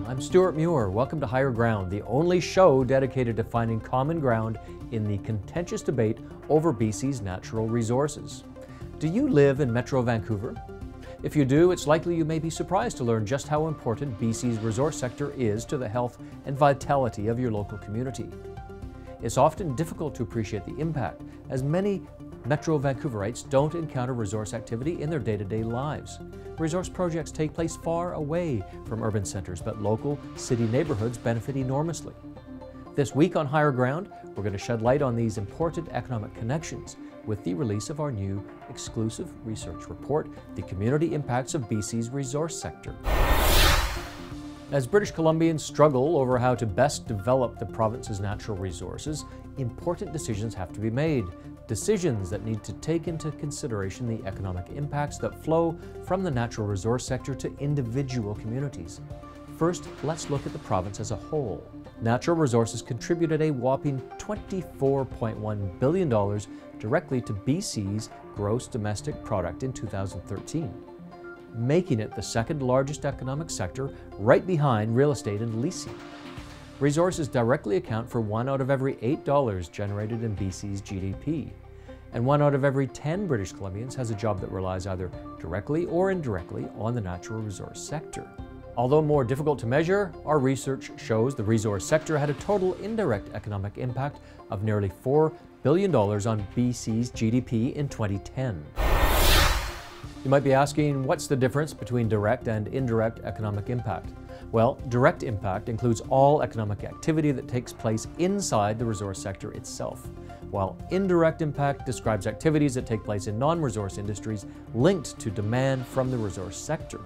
I'm Stuart Muir. Welcome to Higher Ground, the only show dedicated to finding common ground in the contentious debate over BC's natural resources. Do you live in Metro Vancouver? If you do, it's likely you may be surprised to learn just how important BC's resource sector is to the health and vitality of your local community. It's often difficult to appreciate the impact, as many Metro Vancouverites don't encounter resource activity in their day-to-day lives. Resource projects take place far away from urban centres, but local city neighbourhoods benefit enormously. This week on Higher Ground, we're going to shed light on these important economic connections with the release of our new exclusive research report, The Community Impacts of BC's Resource Sector. As British Columbians struggle over how to best develop the province's natural resources, important decisions have to be made. Decisions that need to take into consideration the economic impacts that flow from the natural resource sector to individual communities. First, let's look at the province as a whole. Natural resources contributed a whopping $24.1 billion directly to BC's gross domestic product in 2013, making it the second largest economic sector, right behind real estate and leasing. Resources directly account for 1 out of every $8 generated in BC's GDP, and 1 out of every 10 British Columbians has a job that relies either directly or indirectly on the natural resource sector. Although more difficult to measure, our research shows the resource sector had a total indirect economic impact of nearly $4 billion on BC's GDP in 2010. You might be asking, what's the difference between direct and indirect economic impact? Well, direct impact includes all economic activity that takes place inside the resource sector itself, while indirect impact describes activities that take place in non-resource industries linked to demand from the resource sector.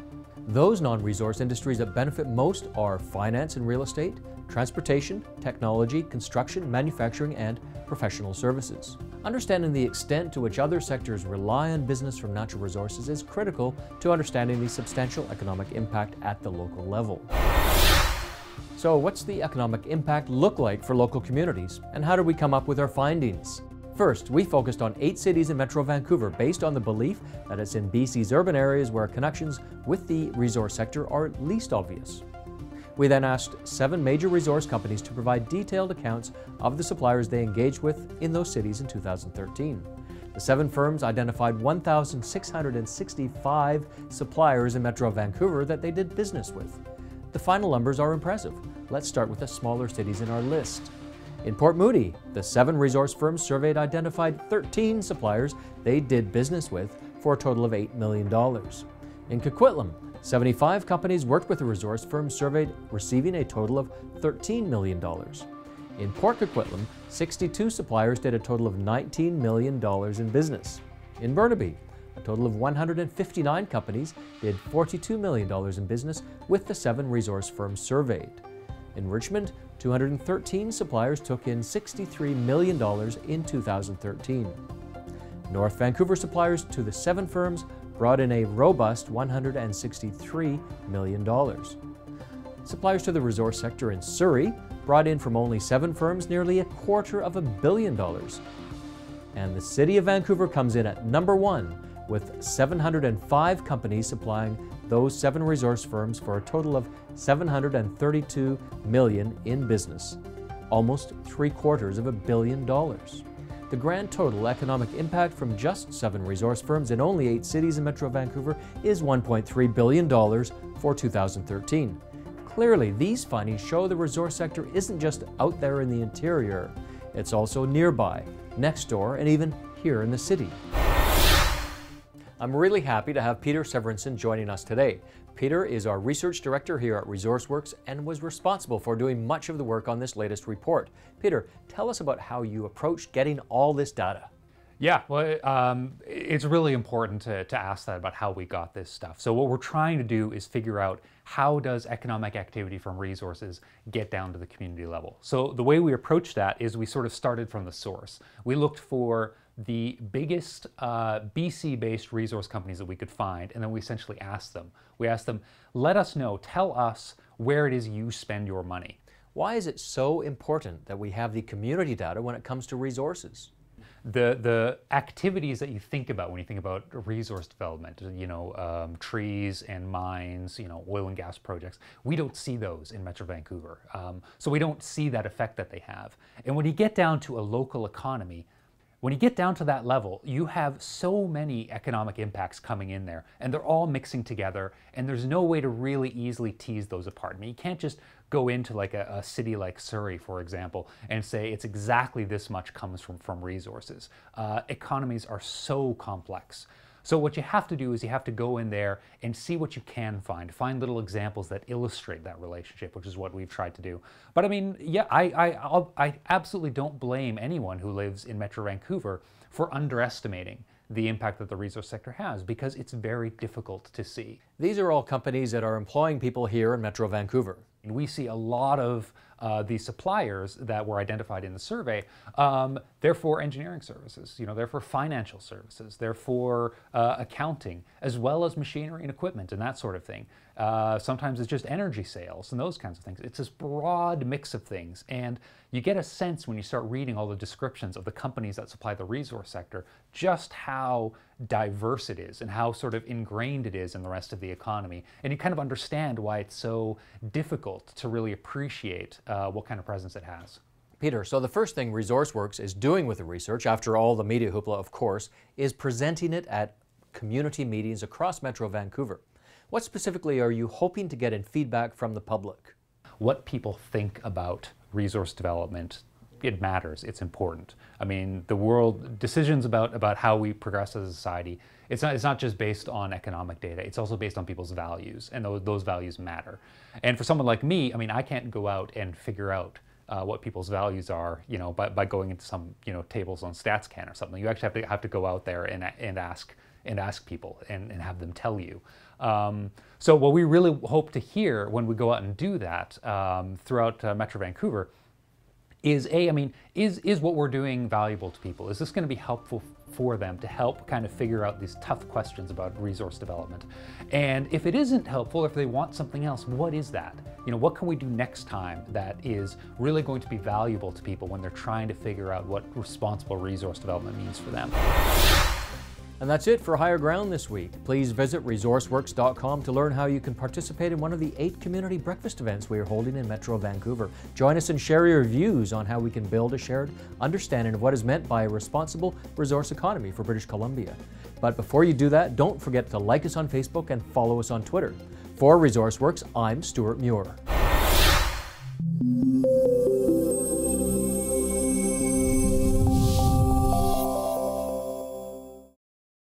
Those non-resource industries that benefit most are finance and real estate, transportation, technology, construction, manufacturing, and professional services. Understanding the extent to which other sectors rely on business from natural resources is critical to understanding the substantial economic impact at the local level. So what's the economic impact look like for local communities, and how did we come up with our findings? First, we focused on 8 cities in Metro Vancouver based on the belief that it's in BC's urban areas where connections with the resource sector are least obvious. We then asked 7 major resource companies to provide detailed accounts of the suppliers they engaged with in those cities in 2013. The 7 firms identified 1,665 suppliers in Metro Vancouver that they did business with. The final numbers are impressive. Let's start with the smaller cities in our list. In Port Moody, the 7 resource firms surveyed identified 13 suppliers they did business with for a total of $8 million. In Coquitlam, 75 companies worked with the resource firms surveyed, receiving a total of $13 million. In Port Coquitlam, 62 suppliers did a total of $19 million in business. In Burnaby, a total of 159 companies did $42 million in business with the 7 resource firms surveyed. In Richmond, 213 suppliers took in $63 million in 2013. North Vancouver suppliers to the 7 firms brought in a robust $163 million. Suppliers to the resource sector in Surrey brought in from only 7 firms nearly $250 million. And the City of Vancouver comes in at number 1 with 705 companies supplying those 7 resource firms for a total of $732 million in business, almost $750 million. The grand total economic impact from just 7 resource firms in only 8 cities in Metro Vancouver is $1.3 billion for 2013. Clearly, these findings show the resource sector isn't just out there in the interior, it's also nearby, next door, and even here in the city. I'm really happy to have Peter Severinsen joining us today. Peter is our research director here at ResourceWorks and was responsible for doing much of the work on this latest report. Peter, tell us about how you approached getting all this data. Yeah, well, it's really important to ask that about how we got this stuff. So what we're trying to do is figure out how does economic activity from resources get down to the community level. So the way we approached that is we sort of started from the source. We looked for the biggest BC-based resource companies that we could find, and then we essentially asked them. We asked them, let us know, tell us where it is you spend your money. Why is it so important that we have the community data when it comes to resources? the activities that you think about when you think about resource development, trees and mines, oil and gas projects, we don't see those in Metro Vancouver. So we don't see that effect that they have. And when you get down to a local economy, when you get down to that level, you have so many economic impacts coming in there, and they're all mixing together, and there's no way to really easily tease those apart. I mean, you can't just go into like a city like Surrey, for example, and say it's exactly this much comes from resources. Economies are so complex. So what you have to do is you have to go in there and see what you can find little examples that illustrate that relationship, which is what we've tried to do. But I mean, yeah, I absolutely don't blame anyone who lives in Metro Vancouver for underestimating the impact that the resource sector has, because it's very difficult to see. These are all companies that are employing people here in Metro Vancouver. And we see a lot of these suppliers that were identified in the survey. They're for engineering services, they're for financial services, they're for accounting, as well as machinery and equipment and that sort of thing. Sometimes it's just energy sales and those kinds of things. It's this broad mix of things. And you get a sense when you start reading all the descriptions of the companies that supply the resource sector, just how diverse it is and how sort of ingrained it is in the rest of the economy. And you kind of understand why it's so difficult to really appreciate what kind of presence it has. Peter, so the first thing ResourceWorks is doing with the research, after all the media hoopla, of course, is presenting it at community meetings across Metro Vancouver. What specifically are you hoping to get in feedback from the public? What people think about resource development, it matters, it's important. I mean, decisions about how we progress as a society, it's not just based on economic data, it's also based on people's values, and those values matter. And for someone like me, I mean, I can't go out and figure out what people's values are, by going into some, tables on StatsCan or something. You actually have to go out there and ask people and have them tell you. So what we really hope to hear when we go out and do that throughout Metro Vancouver is is what we're doing valuable to people? Is this going to be helpful for them to help kind of figure out these tough questions about resource development? And if it isn't helpful, if they want something else, what is that? What can we do next time that is really going to be valuable to people when they're trying to figure out what responsible resource development means for them? And that's it for Higher Ground this week. Please visit resourceworks.com to learn how you can participate in one of the 8 community breakfast events we are holding in Metro Vancouver. Join us and share your views on how we can build a shared understanding of what is meant by a responsible resource economy for British Columbia. But before you do that, don't forget to like us on Facebook and follow us on Twitter. For ResourceWorks, I'm Stuart Muir.